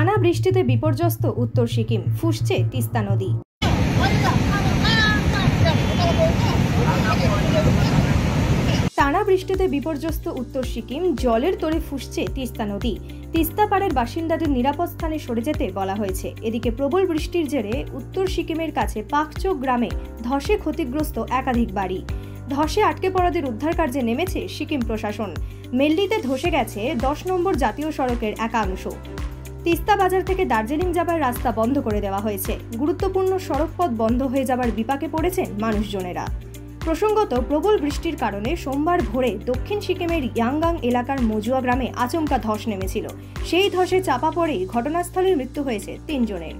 টানা বৃষ্টিতে বিপর্যস্ত উত্তর সিকিম, ফুঁসছে তিস্তা নদী। টানা বৃষ্টিতে বিপর্যস্ত উত্তর সিকিম, জলের তোড়ে ফুঁসছে তিস্তা নদী। তিস্তা পাড়ের বাসিন্দাদের নিরাপদ স্থানে সরে যেতে বলা হয়েছে। এদিকে প্রবল বৃষ্টির জেরে উত্তর সিকিমের কাছে পাকচোক গ্রামে ধসে ক্ষতিগ্রস্ত একাধিক বাড়ি। ধসে আটকে পড়াদের উদ্ধার কার্যে নেমেছে সিকিম প্রশাসন। মেল্লিতে ধসে গেছে 10 নম্বর জাতীয় সড়কের একাংশ। তিস্তা বাজার থেকে দার্জিলিং যাবার রাস্তা বন্ধ করে দেওয়া হয়েছে। গুরুত্বপূর্ণ সড়কপথ বন্ধ হয়ে যাবার বিপাকে পড়েছেন মানুষজনেরা। প্রসঙ্গত, প্রবল বৃষ্টির কারণে সোমবার ভোরে দক্ষিণ সিকিমের ইয়াঙ্গাং এলাকার মজুয়া গ্রামে আচমকা ধস নেমেছিল। সেই ধসে চাপা পড়ে ঘটনাস্থলে মৃত্যু হয়েছে 3 জনের।